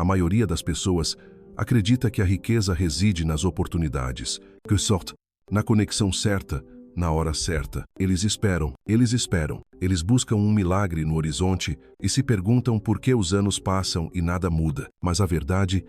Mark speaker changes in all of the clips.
Speaker 1: A maioria das pessoas acredita que a riqueza reside nas oportunidades, que sorte, na conexão certa, na hora certa. Eles esperam, eles buscam um milagre no horizonte e se perguntam por que os anos passam e nada muda. Mas a verdade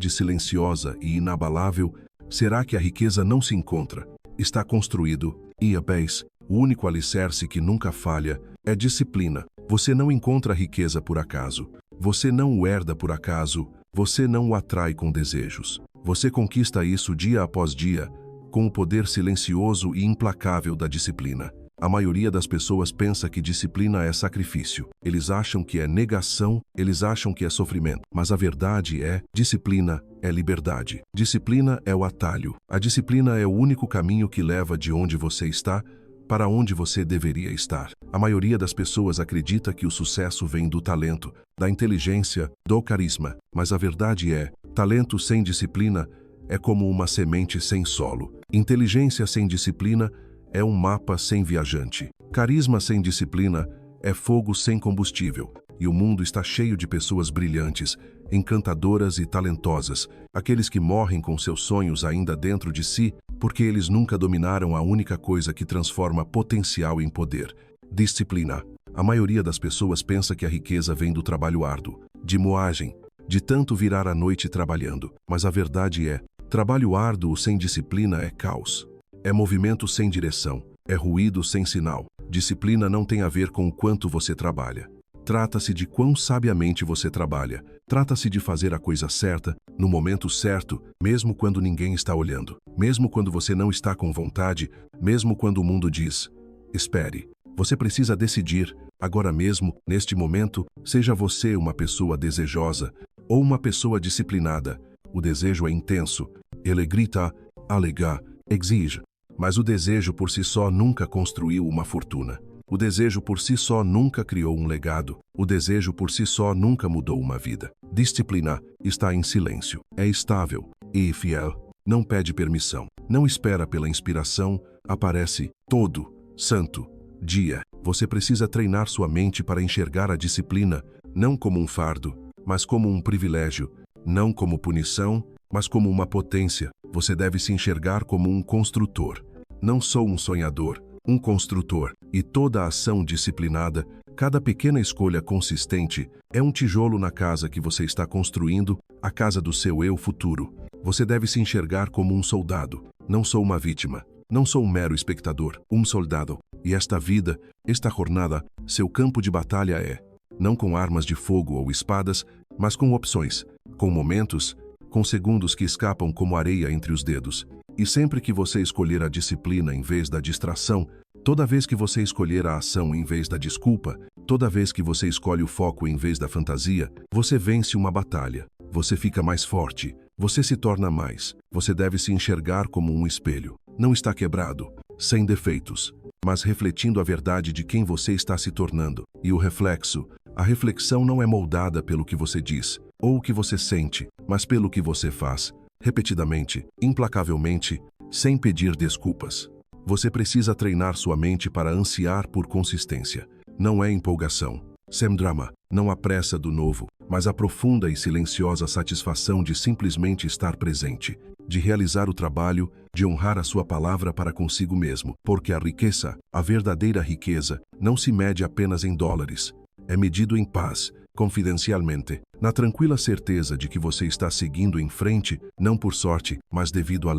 Speaker 1: silenciosa e inabalável, será que a riqueza não se encontra? Está construído, e a base, o único alicerce que nunca falha, é disciplina. Você não encontra a riqueza por acaso. Você não o herda por acaso. Você não o atrai com desejos. Você conquista isso dia após dia, com o poder silencioso e implacável da disciplina. A maioria das pessoas pensa que disciplina é sacrifício. Eles acham que é negação, eles acham que é sofrimento. Mas a verdade é, disciplina é liberdade. Disciplina é o atalho. A disciplina é o único caminho que leva de onde você está para onde você deveria estar. A maioria das pessoas acredita que o sucesso vem do talento, da inteligência, do carisma. Mas a verdade é, talento sem disciplina é como uma semente sem solo. Inteligência sem disciplina é um mapa sem viajante. Carisma sem disciplina é fogo sem combustível. E o mundo está cheio de pessoas brilhantes, encantadoras e talentosas, aqueles que morrem com seus sonhos ainda dentro de si, porque eles nunca dominaram a única coisa que transforma potencial em poder: disciplina. A maioria das pessoas pensa que a riqueza vem do trabalho árduo, de moagem, de tanto virar à noite trabalhando. Mas a verdade é, trabalho árduo sem disciplina é caos. É movimento sem direção, é ruído sem sinal. Disciplina não tem a ver com o quanto você trabalha. Trata-se de quão sabiamente você trabalha. Trata-se de fazer a coisa certa, no momento certo, mesmo quando ninguém está olhando. Mesmo quando você não está com vontade, mesmo quando o mundo diz: espere. Você precisa decidir, agora mesmo, neste momento, seja você uma pessoa desejosa ou uma pessoa disciplinada. O desejo é intenso. Ele grita, alega, exige. Mas o desejo por si só nunca construiu uma fortuna. O desejo por si só nunca criou um legado. O desejo por si só nunca mudou uma vida. Disciplina está em silêncio. É estável e fiel. Não pede permissão. Não espera pela inspiração. Aparece todo santo dia. Você precisa treinar sua mente para enxergar a disciplina não como um fardo, mas como um privilégio. Não como punição, mas como uma potência. Você deve se enxergar como um construtor. Não sou um sonhador, um construtor. E toda ação disciplinada, cada pequena escolha consistente, é um tijolo na casa que você está construindo, a casa do seu eu futuro. Você deve se enxergar como um soldado. Não sou uma vítima. Não sou um mero espectador, um soldado. E esta vida, esta jornada, seu campo de batalha é, não com armas de fogo ou espadas, mas com opções, com momentos, com segundos que escapam como areia entre os dedos. E sempre que você escolher a disciplina em vez da distração, toda vez que você escolher a ação em vez da desculpa, toda vez que você escolhe o foco em vez da fantasia, você vence uma batalha. Você fica mais forte. Você se torna mais. Você deve se enxergar como um espelho. Não está quebrado, sem defeitos, mas refletindo a verdade de quem você está se tornando. E o reflexo, a reflexão não é moldada pelo que você diz, ou o que você sente, mas pelo que você faz, repetidamente, implacavelmente, sem pedir desculpas. Você precisa treinar sua mente para ansiar por consistência. Não é empolgação, sem drama, não a pressa do novo, mas a profunda e silenciosa satisfação de simplesmente estar presente, de realizar o trabalho, de honrar a sua palavra para consigo mesmo. Porque a riqueza, a verdadeira riqueza, não se mede apenas em dólares. É medido em paz, confidencialmente, na tranquila certeza de que você está seguindo em frente, não por sorte, mas devido à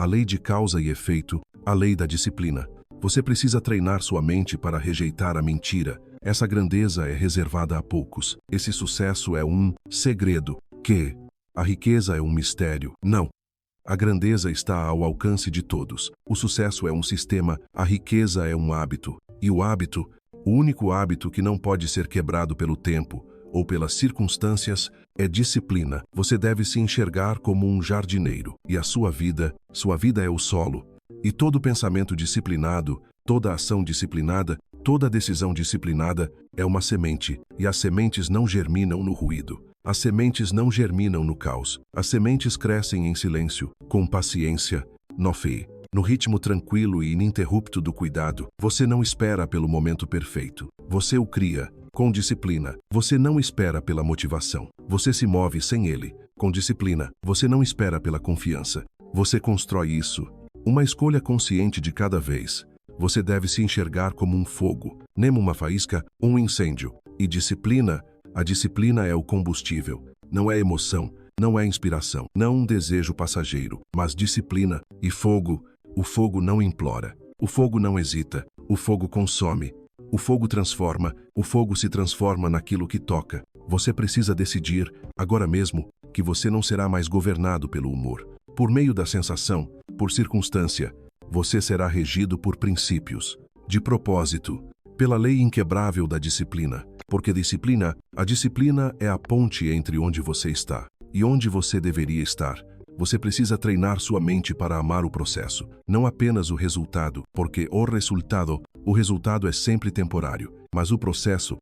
Speaker 1: lei de causa e efeito, a lei da disciplina. Você precisa treinar sua mente para rejeitar a mentira. Essa grandeza é reservada a poucos. Esse sucesso é um segredo. Que a riqueza é um mistério. Não. A grandeza está ao alcance de todos. O sucesso é um sistema, a riqueza é um hábito. E o hábito, o único hábito que não pode ser quebrado pelo tempo ou pelas circunstâncias, é disciplina. Você deve se enxergar como um jardineiro. E a sua vida é o solo. E todo pensamento disciplinado, toda ação disciplinada, toda decisão disciplinada é uma semente. E as sementes não germinam no ruído. As sementes não germinam no caos. As sementes crescem em silêncio, com paciência, no fé, no ritmo tranquilo e ininterrupto do cuidado. Você não espera pelo momento perfeito. Você o cria. Com disciplina, você não espera pela motivação. Você se move sem ele. Com disciplina, você não espera pela confiança. Você constrói isso. Uma escolha consciente de cada vez. Você deve se enxergar como um fogo, nem uma faísca, um incêndio. E disciplina, a disciplina é o combustível. Não é emoção, não é inspiração, não um desejo passageiro, mas disciplina e fogo. O fogo não implora, o fogo não hesita, o fogo consome, o fogo transforma, o fogo se transforma naquilo que toca. Você precisa decidir, agora mesmo, que você não será mais governado pelo humor. Por meio da sensação, por circunstância, você será regido por princípios, de propósito, pela lei inquebrável da disciplina. Porque a disciplina é a ponte entre onde você está e onde você deveria estar. Você precisa treinar sua mente para amar o processo, não apenas o resultado, porque o resultado é sempre temporário, mas o processo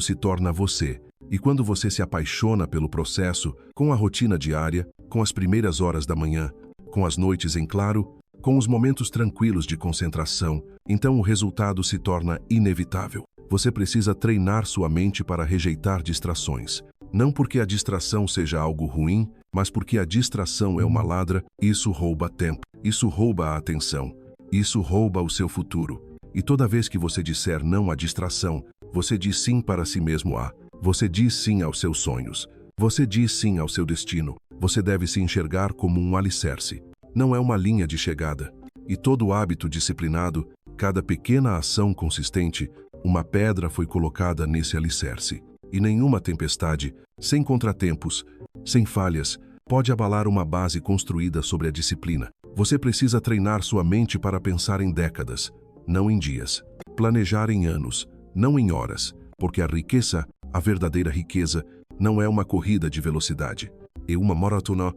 Speaker 1: se torna você. E quando você se apaixona pelo processo, com a rotina diária, com as primeiras horas da manhã, com as noites em claro, com os momentos tranquilos de concentração, então o resultado se torna inevitável. Você precisa treinar sua mente para rejeitar distrações. Não porque a distração seja algo ruim, mas porque a distração é uma ladra. Isso rouba tempo, isso rouba a atenção, isso rouba o seu futuro. E toda vez que você disser não à distração, você diz sim para si mesmo. Você diz sim aos seus sonhos. Você diz sim ao seu destino. Você deve se enxergar como um alicerce. Não é uma linha de chegada. E todo hábito disciplinado, cada pequena ação consistente, uma pedra foi colocada nesse alicerce. E nenhuma tempestade, sem contratempos, sem falhas, pode abalar uma base construída sobre a disciplina. Você precisa treinar sua mente para pensar em décadas, não em dias. Planejar em anos, não em horas. Porque a riqueza, a verdadeira riqueza, não é uma corrida de velocidade. É uma maratona,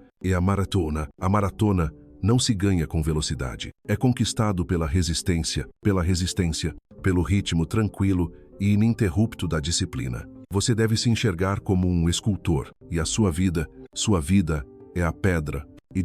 Speaker 1: a maratona não se ganha com velocidade. É conquistado pela resistência, pelo ritmo tranquilo e ininterrupto da disciplina. Você deve se enxergar como um escultor, e a sua vida é a pedra. E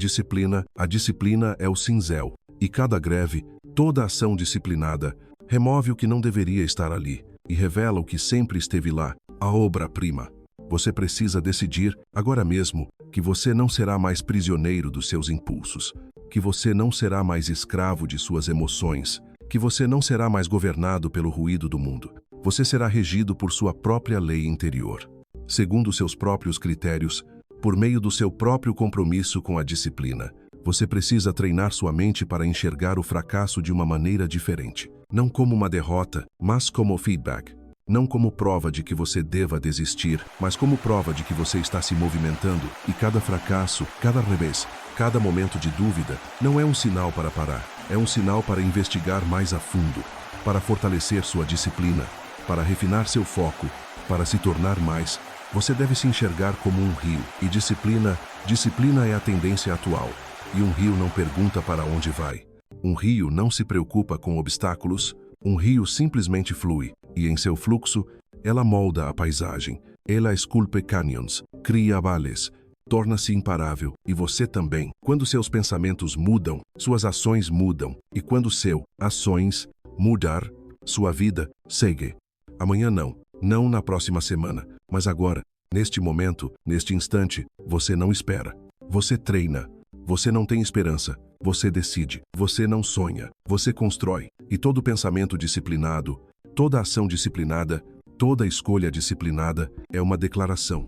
Speaker 1: a disciplina é o cinzel. E cada greve, toda ação disciplinada, remove o que não deveria estar ali e revela o que sempre esteve lá, a obra-prima. Você precisa decidir, agora mesmo, que você não será mais prisioneiro dos seus impulsos, que você não será mais escravo de suas emoções, que você não será mais governado pelo ruído do mundo. Você será regido por sua própria lei interior, segundo seus próprios critérios, por meio do seu próprio compromisso com a disciplina. Você precisa treinar sua mente para enxergar o fracasso de uma maneira diferente, não como uma derrota, mas como feedback. Não como prova de que você deva desistir, mas como prova de que você está se movimentando, e cada fracasso, cada revés, cada momento de dúvida, não é um sinal para parar, é um sinal para investigar mais a fundo, para fortalecer sua disciplina, para refinar seu foco, para se tornar mais. Você deve se enxergar como um rio, e disciplina é a tendência atual, e um rio não pergunta para onde vai. Um rio não se preocupa com obstáculos, um rio simplesmente flui, e em seu fluxo, ela molda a paisagem, ela esculpe canyons, cria vales, torna-se imparável, e você também. Quando seus pensamentos mudam, suas ações mudam, e quando suas ações mudar, sua vida segue. Amanhã não na próxima semana, mas agora, neste momento, neste instante, você não espera, você treina, você não tem esperança, você decide, você não sonha, você constrói, e todo pensamento disciplinado, toda ação disciplinada, toda escolha disciplinada é uma declaração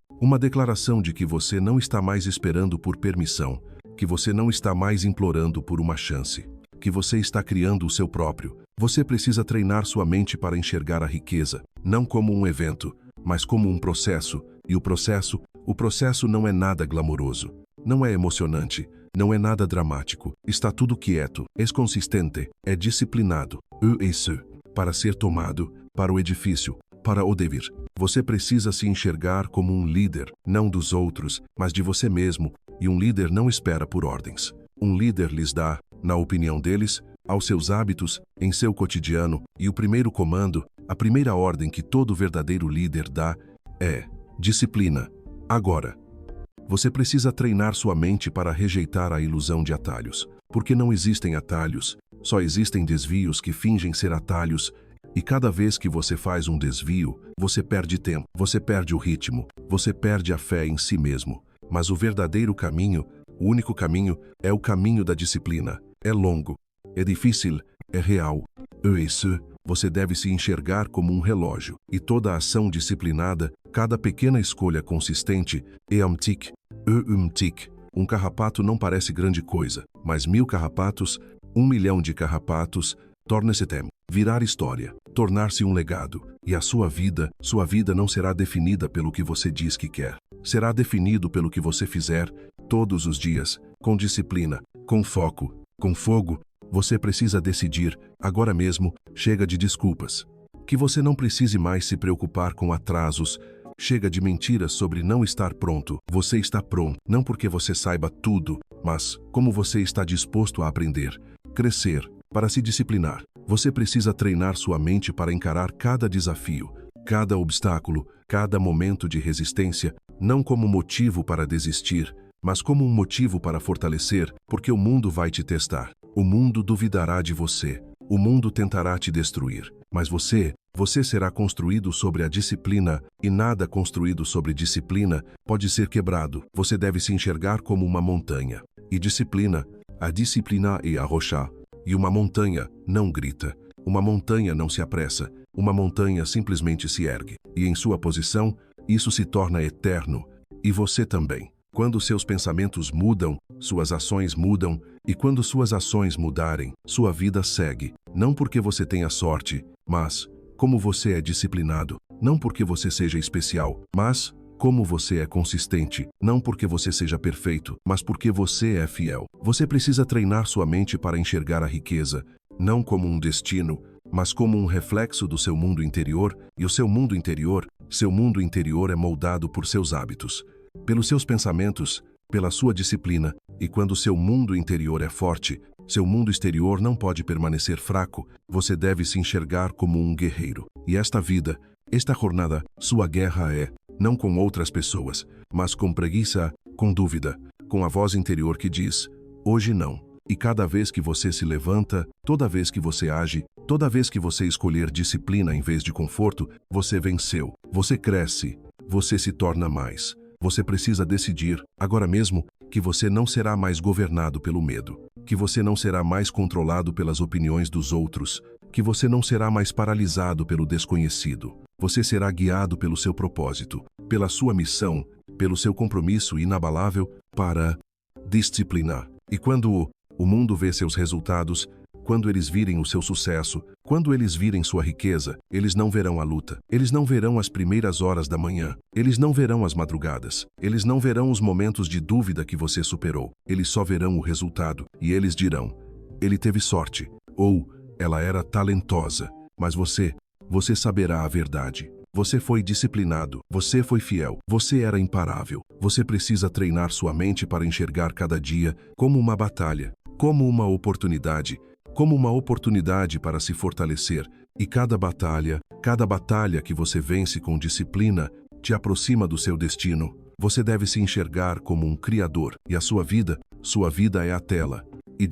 Speaker 1: de que você não está mais esperando por permissão, que você não está mais implorando por uma chance, que você está criando o seu próprio. Você precisa treinar sua mente para enxergar a riqueza, não como um evento, mas como um processo, e o processo não é nada glamouroso, não é emocionante, não é nada dramático, está tudo quieto, é consistente, é disciplinado, para ser tomado, para o edifício, para o dever. Você precisa se enxergar como um líder, não dos outros, mas de você mesmo, e um líder não espera por ordens. Um líder lhes dá, na opinião deles, aos seus hábitos, em seu cotidiano, e o primeiro comando, a primeira ordem que todo verdadeiro líder dá, é disciplina. Agora, você precisa treinar sua mente para rejeitar a ilusão de atalhos, porque não existem atalhos, só existem desvios que fingem ser atalhos, E cada vez que você faz um desvio, você perde tempo, você perde o ritmo, você perde a fé em si mesmo. Mas o verdadeiro caminho, o único caminho, é o caminho da disciplina. É longo, é difícil, é real. Isso, você deve se enxergar como um relógio. E toda ação disciplinada, cada pequena escolha consistente, é um tic. Um carrapato não parece grande coisa, mas 1000 carrapatos, 1 milhão de carrapatos, torna-se tempo. Virar história, tornar-se um legado. E a sua vida não será definida pelo que você diz que quer. Será definido pelo que você fizer, todos os dias, com disciplina, com foco, com fogo. Você precisa decidir, agora mesmo, chega de desculpas. Que você não precise mais se preocupar com atrasos. Chega de mentiras sobre não estar pronto. Você está pronto, não porque você saiba tudo, mas como você está disposto a aprender, crescer, para se disciplinar. Você precisa treinar sua mente para encarar cada desafio, cada obstáculo, cada momento de resistência, não como motivo para desistir, mas como um motivo para fortalecer, porque o mundo vai te testar. O mundo duvidará de você. O mundo tentará te destruir. Mas você será construído sobre a disciplina, e nada construído sobre disciplina pode ser quebrado. Você deve se enxergar como uma montanha. E disciplina, a disciplina é a rocha. E uma montanha não grita. Uma montanha não se apressa. Uma montanha simplesmente se ergue. E em sua posição, isso se torna eterno. E você também. Quando seus pensamentos mudam, suas ações mudam, e quando suas ações mudarem, sua vida segue. Não porque você tenha sorte, mas como você é disciplinado. Não porque você seja especial, mas como você é consistente. Não porque você seja perfeito, mas porque você é fiel. Você precisa treinar sua mente para enxergar a riqueza, não como um destino, mas como um reflexo do seu mundo interior, e o seu mundo interior é moldado por seus hábitos, pelos seus pensamentos, pela sua disciplina, e quando seu mundo interior é forte, seu mundo exterior não pode permanecer fraco. Você deve se enxergar como um guerreiro. E esta vida, esta jornada, sua guerra é, não com outras pessoas, mas com preguiça, com dúvida, com a voz interior que diz, hoje não. E cada vez que você se levanta, toda vez que você age, toda vez que você escolher disciplina em vez de conforto, você venceu, você cresce, você se torna mais. Você precisa decidir, agora mesmo, que você não será mais governado pelo medo, que você não será mais controlado pelas opiniões dos outros, que você não será mais paralisado pelo desconhecido. Você será guiado pelo seu propósito, pela sua missão, pelo seu compromisso inabalável para disciplinar. E quando o mundo vê seus resultados, quando eles virem o seu sucesso, quando eles virem sua riqueza, eles não verão a luta. Eles não verão as primeiras horas da manhã. Eles não verão as madrugadas. Eles não verão os momentos de dúvida que você superou. Eles só verão o resultado. E eles dirão, ele teve sorte. Ou, ela era talentosa. Mas você saberá a verdade. Você foi disciplinado. Você foi fiel. Você era imparável. Você precisa treinar sua mente para enxergar cada dia como uma batalha, como uma oportunidade para se fortalecer, e cada batalha que você vence com disciplina te aproxima do seu destino. Você deve se enxergar como um criador, e a sua vida é a tela. E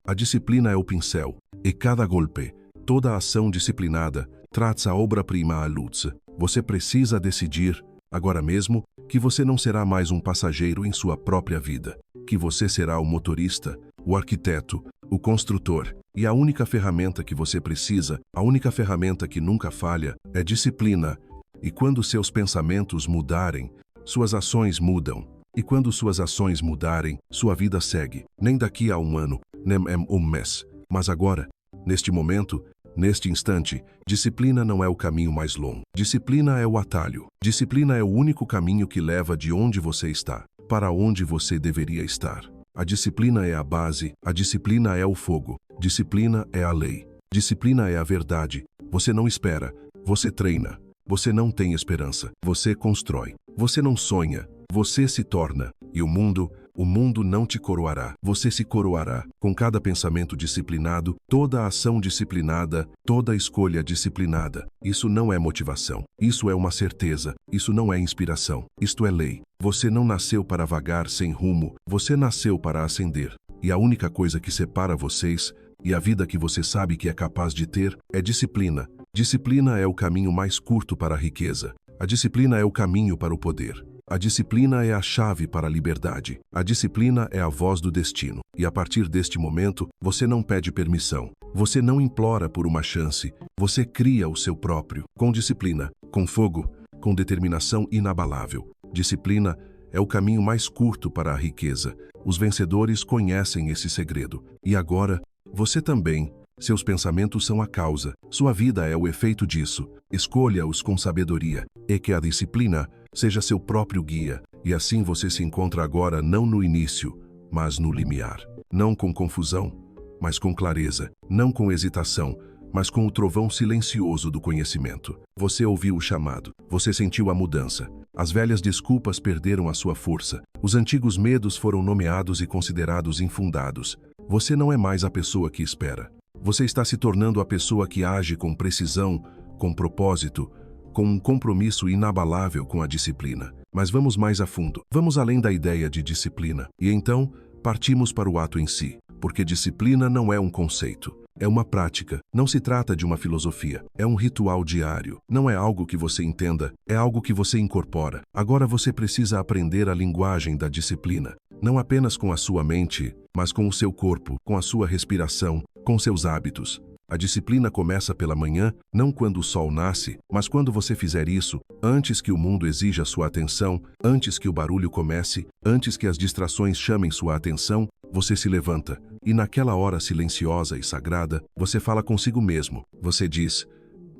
Speaker 1: a disciplina é o pincel, e cada golpe, toda ação disciplinada, traz a obra-prima à luz. Você precisa decidir, agora mesmo, que você não será mais um passageiro em sua própria vida, que você será o motorista, o arquiteto, o construtor. E a única ferramenta que você precisa, a única ferramenta que nunca falha, é disciplina. E quando seus pensamentos mudarem, suas ações mudam. E quando suas ações mudarem, sua vida segue. Nem daqui a um ano, nem um mês. Mas agora, neste momento, neste instante, disciplina não é o caminho mais longo. Disciplina é o atalho. Disciplina é o único caminho que leva de onde você está para onde você deveria estar. A disciplina é a base, a disciplina é o fogo, disciplina é a lei, disciplina é a verdade. Você não espera, você treina. Você não tem esperança, você constrói. Você não sonha, você se torna. E o mundo não te coroará. Você se coroará com cada pensamento disciplinado, toda ação disciplinada, toda escolha disciplinada. Isso não é motivação. Isso é uma certeza. Isso não é inspiração. Isto é lei. Você não nasceu para vagar sem rumo. Você nasceu para ascender. E a única coisa que separa vocês e a vida que você sabe que é capaz de ter é disciplina. Disciplina é o caminho mais curto para a riqueza. A disciplina é o caminho para o poder. A disciplina é a chave para a liberdade. A disciplina é a voz do destino. E a partir deste momento, você não pede permissão. Você não implora por uma chance. Você cria o seu próprio. Com disciplina, com fogo, com determinação inabalável. Disciplina é o caminho mais curto para a riqueza. Os vencedores conhecem esse segredo. E agora, você também. Seus pensamentos são a causa. Sua vida é o efeito disso. Escolha-os com sabedoria. E que a disciplina seja seu próprio guia. E assim você se encontra agora não no início, mas no limiar. Não com confusão, mas com clareza. Não com hesitação, mas com o trovão silencioso do conhecimento. Você ouviu o chamado. Você sentiu a mudança. As velhas desculpas perderam a sua força. Os antigos medos foram nomeados e considerados infundados. Você não é mais a pessoa que espera. Você está se tornando a pessoa que age com precisão, com propósito, com um compromisso inabalável com a disciplina. Mas vamos mais a fundo. Vamos além da ideia de disciplina. E então, partimos para o ato em si. Porque disciplina não é um conceito. É uma prática. Não se trata de uma filosofia. É um ritual diário. Não é algo que você entenda. É algo que você incorpora. Agora você precisa aprender a linguagem da disciplina. Não apenas com a sua mente, mas com o seu corpo, com a sua respiração, com seus hábitos. A disciplina começa pela manhã, não quando o sol nasce, mas quando você fizer isso, antes que o mundo exija sua atenção, antes que o barulho comece, antes que as distrações chamem sua atenção, você se levanta. E naquela hora silenciosa e sagrada, você fala consigo mesmo. Você diz: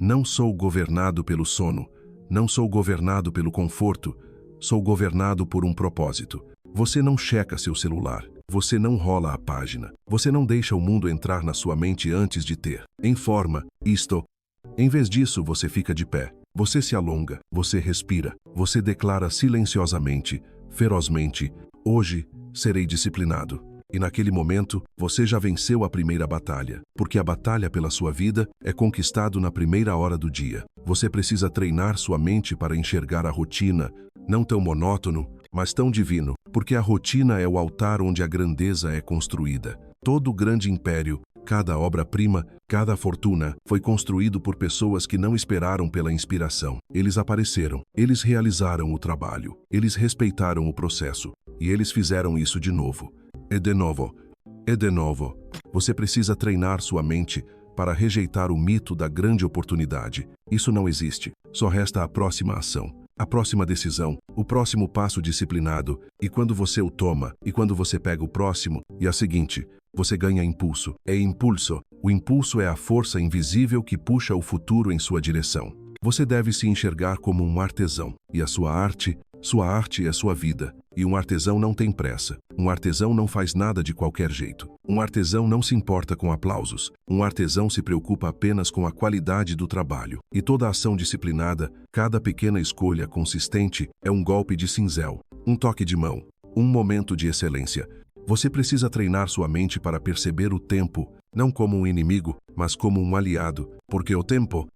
Speaker 1: não sou governado pelo sono, não sou governado pelo conforto, sou governado por um propósito. Você não checa seu celular. Você não rola a página. Você não deixa o mundo entrar na sua mente antes de ter. Em forma, isto. Em vez disso, você fica de pé. Você se alonga. Você respira. Você declara silenciosamente, ferozmente: hoje serei disciplinado. E naquele momento, você já venceu a primeira batalha. Porque a batalha pela sua vida é conquistado na primeira hora do dia. Você precisa treinar sua mente para enxergar a rotina, não tão monótono, mas tão divino, porque a rotina é o altar onde a grandeza é construída. Todo grande império, cada obra-prima, cada fortuna, foi construído por pessoas que não esperaram pela inspiração. Eles apareceram, eles realizaram o trabalho, eles respeitaram o processo, e eles fizeram isso de novo. E de novo, e de novo. Você precisa treinar sua mente para rejeitar o mito da grande oportunidade. Isso não existe, só resta a próxima ação. A próxima decisão, o próximo passo disciplinado, e quando você o toma, e quando você pega o próximo, e a seguinte, você ganha impulso. É impulso. O impulso é a força invisível que puxa o futuro em sua direção. Você deve se enxergar como um artesão, e a sua arte é sua vida. E um artesão não tem pressa. Um artesão não faz nada de qualquer jeito. Um artesão não se importa com aplausos. Um artesão se preocupa apenas com a qualidade do trabalho. E toda ação disciplinada, cada pequena escolha consistente, é um golpe de cinzel, um toque de mão, um momento de excelência. Você precisa treinar sua mente para perceber o tempo, não como um inimigo, mas como um aliado, porque o tempo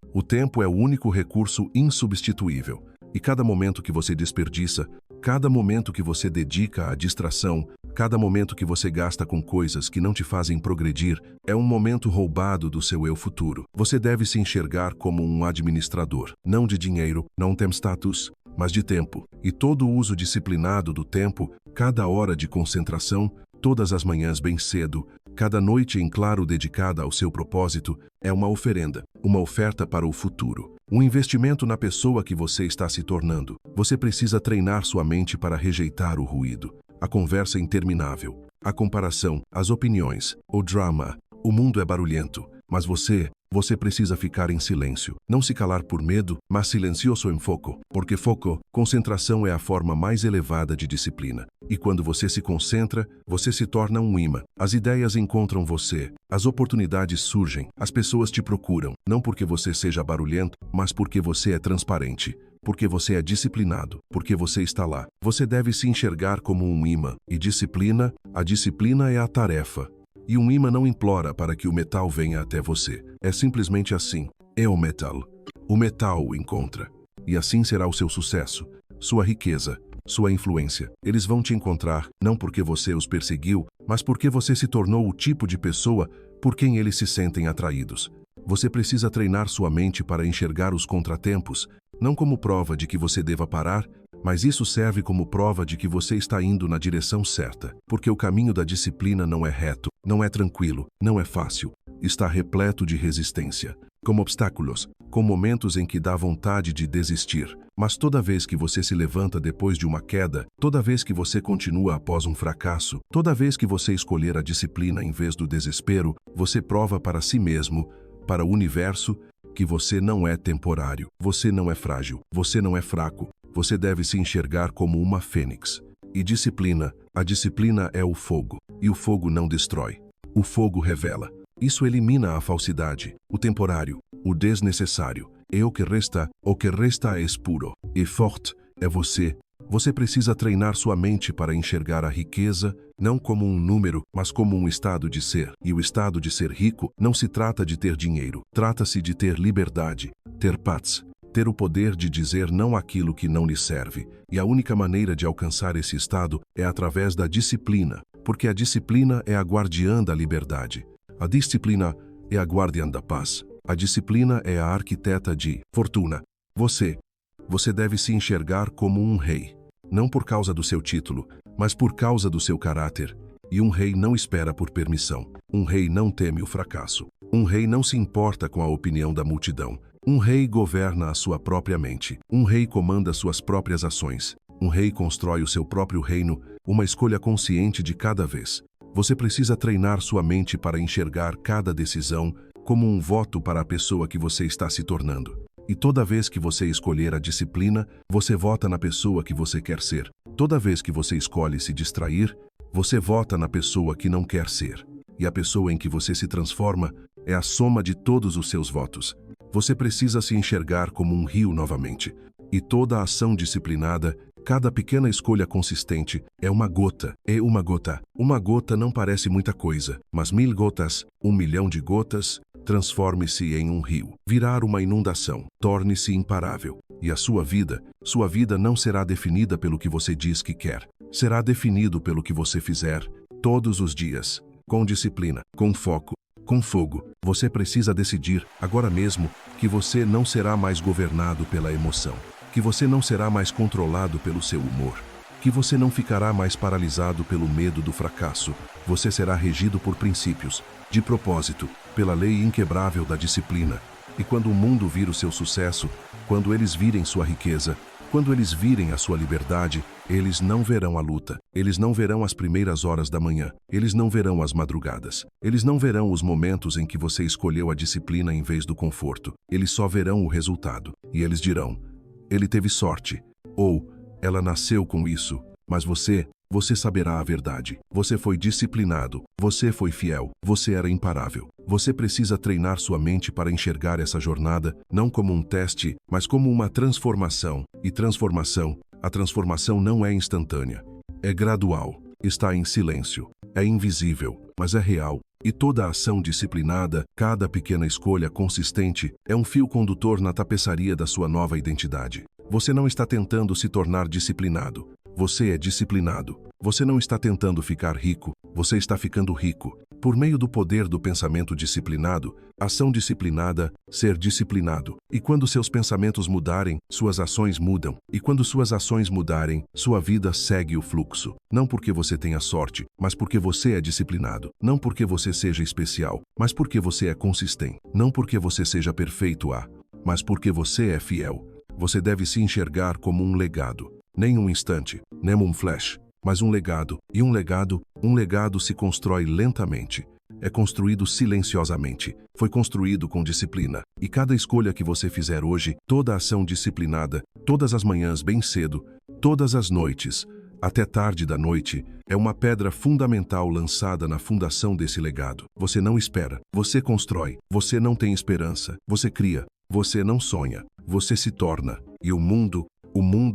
Speaker 1: é o único recurso insubstituível. E cada momento que você desperdiça, cada momento que você dedica à distração, cada momento que você gasta com coisas que não te fazem progredir, é um momento roubado do seu eu futuro. Você deve se enxergar como um administrador, não de dinheiro, não tem status, mas de tempo. E todo o uso disciplinado do tempo, cada hora de concentração, todas as manhãs bem cedo, cada noite em claro dedicada ao seu propósito, é uma oferenda, uma oferta para o futuro. Um investimento na pessoa que você está se tornando. Você precisa treinar sua mente para rejeitar o ruído, a conversa interminável, a comparação, as opiniões, o drama. O mundo é barulhento, mas você precisa ficar em silêncio. Não se calar por medo, mas silencioso em foco. Porque foco, concentração é a forma mais elevada de disciplina. E quando você se concentra, você se torna um imã. As ideias encontram você, as oportunidades surgem, as pessoas te procuram. Não porque você seja barulhento, mas porque você é transparente. Porque você é disciplinado, porque você está lá. Você deve se enxergar como um imã. E a disciplina é a tarefa. E um imã não implora para que o metal venha até você. É simplesmente assim. É o metal. O metal o encontra. E assim será o seu sucesso, sua riqueza, sua influência. Eles vão te encontrar, não porque você os perseguiu, mas porque você se tornou o tipo de pessoa por quem eles se sentem atraídos. Você precisa treinar sua mente para enxergar os contratempos, não como prova de que você deva parar, mas isso serve como prova de que você está indo na direção certa, porque o caminho da disciplina não é reto, não é tranquilo, não é fácil. Está repleto de resistência, com obstáculos, com momentos em que dá vontade de desistir. Mas toda vez que você se levanta depois de uma queda, toda vez que você continua após um fracasso, toda vez que você escolher a disciplina em vez do desespero, você prova para si mesmo, para o universo, que você não é temporário, você não é frágil, você não é fraco. Você deve se enxergar como uma fênix. E disciplina, a disciplina é o fogo, e o fogo não destrói. O fogo revela. Isso elimina a falsidade, o temporário, o desnecessário. E o que resta é puro. E forte é você. Você precisa treinar sua mente para enxergar a riqueza, não como um número, mas como um estado de ser. E o estado de ser rico não se trata de ter dinheiro, trata-se de ter liberdade, ter paz, ter o poder de dizer não àquilo que não lhe serve. E a única maneira de alcançar esse estado é através da disciplina, porque a disciplina é a guardiã da liberdade. A disciplina é a guardiã da paz. A disciplina é a arquiteta de fortuna. Você deve se enxergar como um rei, não por causa do seu título, mas por causa do seu caráter. E um rei não espera por permissão. Um rei não teme o fracasso. Um rei não se importa com a opinião da multidão. Um rei governa a sua própria mente. Um rei comanda suas próprias ações. Um rei constrói o seu próprio reino, uma escolha consciente de cada vez. Você precisa treinar sua mente para enxergar cada decisão como um voto para a pessoa que você está se tornando. E toda vez que você escolher a disciplina, você vota na pessoa que você quer ser. Toda vez que você escolhe se distrair, você vota na pessoa que não quer ser. E a pessoa em que você se transforma é a soma de todos os seus votos. Você precisa se enxergar como um rio novamente. E toda ação disciplinada, cada pequena escolha consistente, é uma gota. É uma gota. Uma gota não parece muita coisa, mas 1000 gotas, 1 milhão de gotas, transforme-se em um rio. Virar uma inundação, torne-se imparável. E a sua vida não será definida pelo que você diz que quer. Será definido pelo que você fizer, todos os dias, com disciplina, com foco, com fogo. Você precisa decidir, agora mesmo, que você não será mais governado pela emoção, que você não será mais controlado pelo seu humor, que você não ficará mais paralisado pelo medo do fracasso. Você será regido por princípios, de propósito, pela lei inquebrável da disciplina. E quando o mundo vir o seu sucesso, quando eles virem sua riqueza, quando eles virem a sua liberdade, eles não verão a luta, eles não verão as primeiras horas da manhã, eles não verão as madrugadas, eles não verão os momentos em que você escolheu a disciplina em vez do conforto, eles só verão o resultado. E eles dirão, ele teve sorte, ou ela nasceu com isso, mas você saberá a verdade. Você foi disciplinado, você foi fiel, você era imparável. Você precisa treinar sua mente para enxergar essa jornada, não como um teste, mas como uma transformação. E a transformação não é instantânea. É gradual, está em silêncio, é invisível, mas é real. E toda ação disciplinada, cada pequena escolha consistente, é um fio condutor na tapeçaria da sua nova identidade. Você não está tentando se tornar disciplinado. Você é disciplinado. Você não está tentando ficar rico, você está ficando rico. Por meio do poder do pensamento disciplinado, ação disciplinada, ser disciplinado. E quando seus pensamentos mudarem, suas ações mudam. E quando suas ações mudarem, sua vida segue o fluxo. Não porque você tenha sorte, mas porque você é disciplinado. Não porque você seja especial, mas porque você é consistente. Não porque você seja perfeito, mas porque você é fiel. Você deve se enxergar como um legado. Nem um instante, nem um flash, mas um legado. E um legado se constrói lentamente. É construído silenciosamente. Foi construído com disciplina. E cada escolha que você fizer hoje, toda ação disciplinada, todas as manhãs bem cedo, todas as noites, até tarde da noite, é uma pedra fundamental lançada na fundação desse legado. Você não espera, você constrói. Você não tem esperança, você cria. Você não sonha, você se torna. E o mundo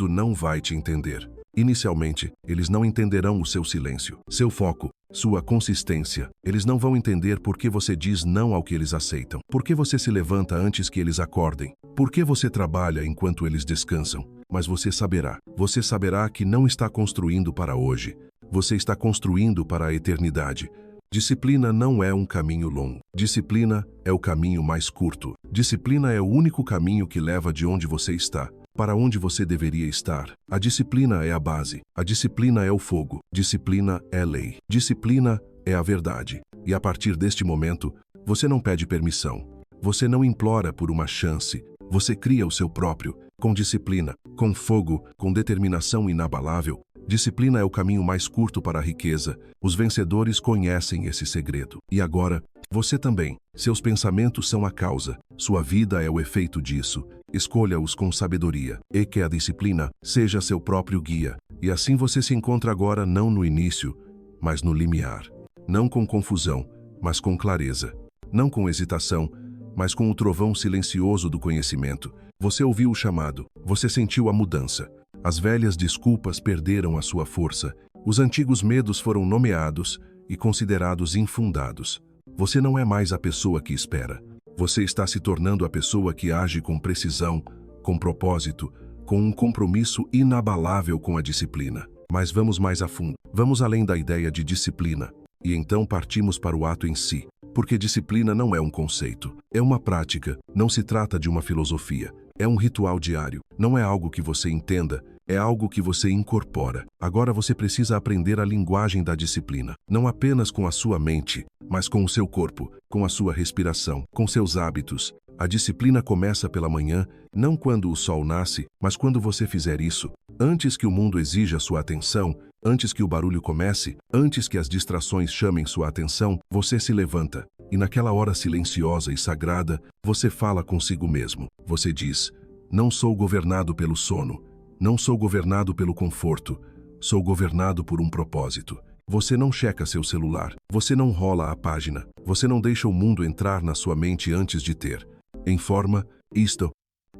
Speaker 1: não vai te entender. Inicialmente, eles não entenderão o seu silêncio, seu foco, sua consistência. Eles não vão entender por que você diz não ao que eles aceitam, por que você se levanta antes que eles acordem, por que você trabalha enquanto eles descansam. Mas você saberá que não está construindo para hoje, você está construindo para a eternidade. Disciplina não é um caminho longo. Disciplina é o caminho mais curto. Disciplina é o único caminho que leva de onde você está para onde você deveria estar. A disciplina é a base. A disciplina é o fogo. Disciplina é lei. Disciplina é a verdade. E a partir deste momento, você não pede permissão. Você não implora por uma chance. Você cria o seu próprio, com disciplina, com fogo, com determinação inabalável. Disciplina é o caminho mais curto para a riqueza. Os vencedores conhecem esse segredo. E agora, você também. Seus pensamentos são a causa. Sua vida é o efeito disso. Escolha-os com sabedoria. E que a disciplina seja seu próprio guia. E assim você se encontra agora não no início, mas no limiar. Não com confusão, mas com clareza. Não com hesitação, mas com o trovão silencioso do conhecimento. Você ouviu o chamado. Você sentiu a mudança. As velhas desculpas perderam a sua força. Os antigos medos foram nomeados e considerados infundados. Você não é mais a pessoa que espera. Você está se tornando a pessoa que age com precisão, com propósito, com um compromisso inabalável com a disciplina. Mas vamos mais a fundo. Vamos além da ideia de disciplina. E então partimos para o ato em si. Porque disciplina não é um conceito. É uma prática. Não se trata de uma filosofia. É um ritual diário. Não é algo que você entenda. É algo que você incorpora. Agora você precisa aprender a linguagem da disciplina. Não apenas com a sua mente, mas com o seu corpo, com a sua respiração, com seus hábitos. A disciplina começa pela manhã, não quando o sol nasce, mas quando você fizer isso. Antes que o mundo exija sua atenção, antes que o barulho comece, antes que as distrações chamem sua atenção, você se levanta. E naquela hora silenciosa e sagrada, você fala consigo mesmo. Você diz: não sou governado pelo sono. Não sou governado pelo conforto. Sou governado por um propósito. Você não checa seu celular. Você não rola a página. Você não deixa o mundo entrar na sua mente antes de ter. Em forma, isto.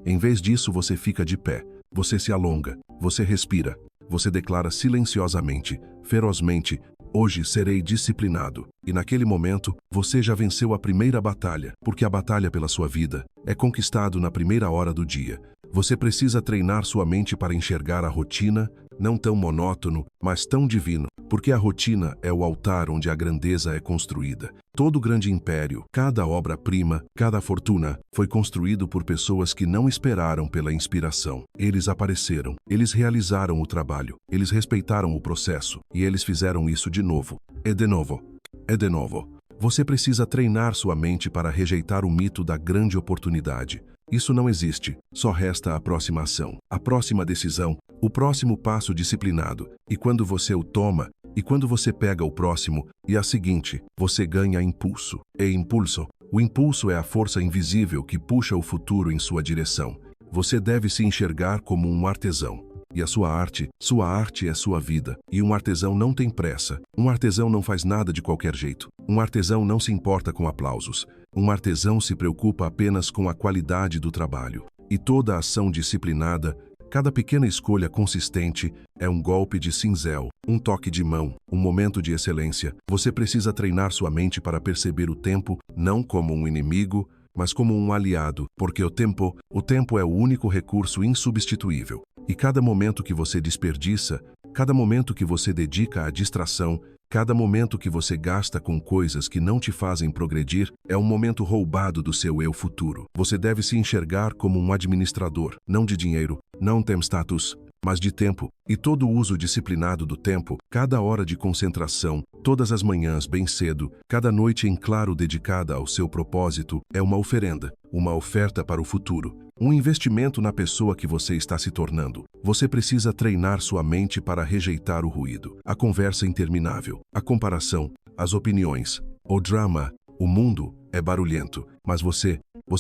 Speaker 1: Em vez disso, você fica de pé. Você se alonga. Você respira. Você declara silenciosamente, ferozmente: hoje serei disciplinado. E naquele momento, você já venceu a primeira batalha, porque a batalha pela sua vida é conquistado na primeira hora do dia. Você precisa treinar sua mente para enxergar a rotina, não tão monótono, mas tão divino, porque a rotina é o altar onde a grandeza é construída. Todo grande império, cada obra-prima, cada fortuna, foi construído por pessoas que não esperaram pela inspiração. Eles apareceram, eles realizaram o trabalho, eles respeitaram o processo, e eles fizeram isso de novo. E de novo. E de novo. Você precisa treinar sua mente para rejeitar o mito da grande oportunidade. Isso não existe, só resta a próxima ação, a próxima decisão, o próximo passo disciplinado. E quando você o toma, e quando você pega o próximo, e a seguinte, você ganha impulso. E impulso. O impulso é a força invisível que puxa o futuro em sua direção. Você deve se enxergar como um artesão. E a sua arte é sua vida. E um artesão não tem pressa. Um artesão não faz nada de qualquer jeito. Um artesão não se importa com aplausos. Um artesão se preocupa apenas com a qualidade do trabalho. E toda ação disciplinada, cada pequena escolha consistente, é um golpe de cinzel, um toque de mão, um momento de excelência. Você precisa treinar sua mente para perceber o tempo, não como um inimigo, mas como um aliado, porque o tempo é o único recurso insubstituível. E cada momento que você desperdiça, cada momento que você dedica à distração, cada momento que você gasta com coisas que não te fazem progredir, é um momento roubado do seu eu futuro. Você deve se enxergar como um administrador, não de dinheiro, não tem status, mas de tempo. E todo o uso disciplinado do tempo, cada hora de concentração, todas as manhãs bem cedo, cada noite em claro dedicada ao seu propósito, é uma oferenda, uma oferta para o futuro. Um investimento na pessoa que você está se tornando. Você precisa treinar sua mente para rejeitar o ruído, a conversa interminável, a comparação, as opiniões, o drama. O mundo é barulhento, mas você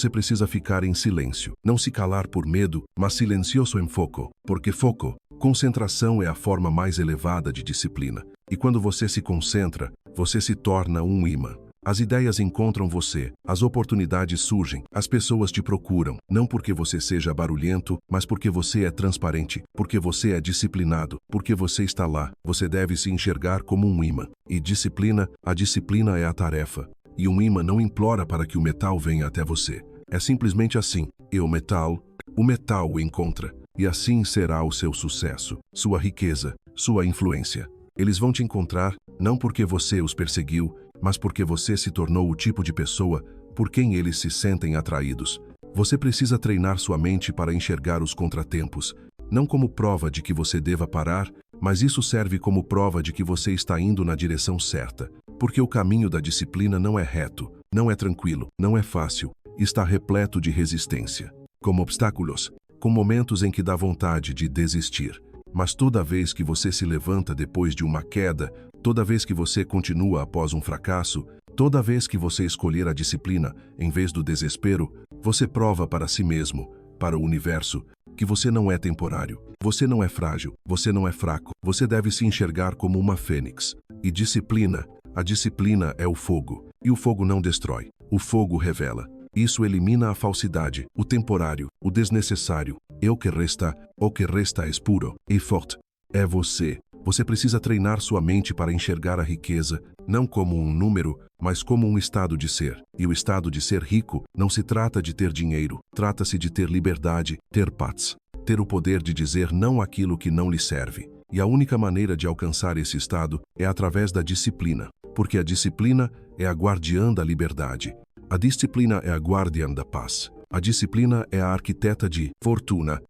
Speaker 1: precisa ficar em silêncio. Não se calar por medo, mas silencioso em foco, porque foco, concentração é a forma mais elevada de disciplina. E quando você se concentra, você se torna um imã. As ideias encontram você, as oportunidades surgem, as pessoas te procuram, não porque você seja barulhento, mas porque você é transparente, porque você é disciplinado, porque você está lá. Você deve se enxergar como um imã. E a disciplina é a tarefa. E um imã não implora para que o metal venha até você. É simplesmente assim. E o metal o encontra. E assim será o seu sucesso, sua riqueza, sua influência. Eles vão te encontrar, não porque você os perseguiu, mas porque você se tornou o tipo de pessoa por quem eles se sentem atraídos. Você precisa treinar sua mente para enxergar os contratempos, não como prova de que você deva parar, mas isso serve como prova de que você está indo na direção certa. Porque o caminho da disciplina não é reto, não é tranquilo, não é fácil, está repleto de resistência, como obstáculos, com momentos em que dá vontade de desistir. Mas toda vez que você se levanta depois de uma queda, toda vez que você continua após um fracasso, toda vez que você escolher a disciplina em vez do desespero, você prova para si mesmo, para o universo, que você não é temporário, você não é frágil, você não é fraco, você deve se enxergar como uma fênix. E disciplina, a disciplina é o fogo, e o fogo não destrói, o fogo revela. Isso elimina a falsidade, o temporário, o desnecessário, e o que resta é puro e forte. É você. Você precisa treinar sua mente para enxergar a riqueza, não como um número, mas como um estado de ser. E o estado de ser rico não se trata de ter dinheiro, trata-se de ter liberdade, ter paz, ter o poder de dizer não àquilo que não lhe serve. E a única maneira de alcançar esse estado é através da disciplina, porque a disciplina é a guardiã da liberdade. A disciplina é a guardiã da paz. A disciplina é a arquiteta de fortuna.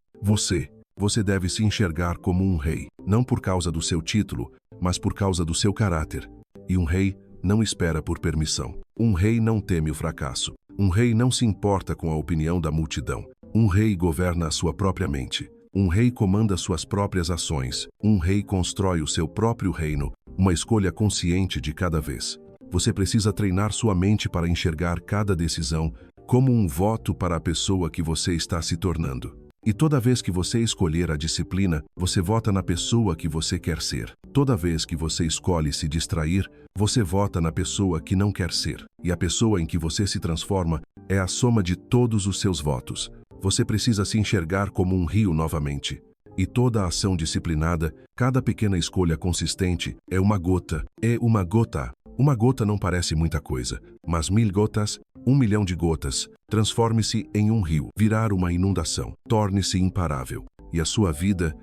Speaker 1: Você deve se enxergar como um rei, não por causa do seu título, mas por causa do seu caráter. E um rei não espera por permissão. Um rei não teme o fracasso. Um rei não se importa com a opinião da multidão. Um rei governa a sua própria mente. Um rei comanda suas próprias ações. Um rei constrói o seu próprio reino, uma escolha consciente de cada vez. Você precisa treinar sua mente para enxergar cada decisão como um voto para a pessoa que você está se tornando. E toda vez que você escolher a disciplina, você vota na pessoa que você quer ser. Toda vez que você escolhe se distrair, você vota na pessoa que não quer ser. E a pessoa em que você se transforma é a soma de todos os seus votos. Você precisa se enxergar como um rio novamente. E toda ação disciplinada, cada pequena escolha consistente, é uma gota. É uma gota. Uma gota não parece muita coisa, mas 1000 gotas, 1 milhão de gotas, transforme-se em um rio, virar uma inundação, torne-se imparável. E a sua vida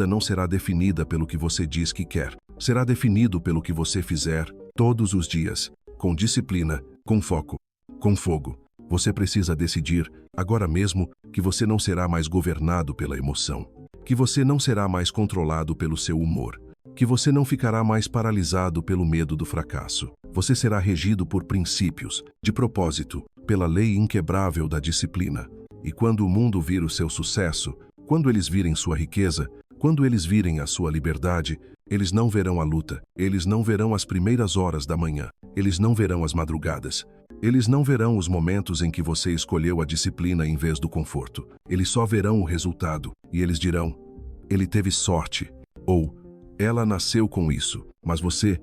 Speaker 1: não será definida pelo que você diz que quer. Será definido pelo que você fizer todos os dias, com disciplina, com foco, com fogo. Você precisa decidir, agora mesmo, que você não será mais governado pela emoção, que você não será mais controlado pelo seu humor, que você não ficará mais paralisado pelo medo do fracasso. Você será regido por princípios, de propósito, pela lei inquebrável da disciplina. E quando o mundo vir o seu sucesso, quando eles virem sua riqueza, quando eles virem a sua liberdade, eles não verão a luta, eles não verão as primeiras horas da manhã, eles não verão as madrugadas, eles não verão os momentos em que você escolheu a disciplina em vez do conforto. Eles só verão o resultado, e eles dirão, ele teve sorte, ou ela nasceu com isso, mas você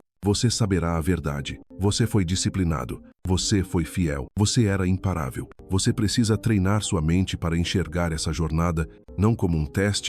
Speaker 1: saberá a verdade. Você foi disciplinado, você foi fiel, você era imparável. Você precisa treinar sua mente para enxergar essa jornada não como um teste,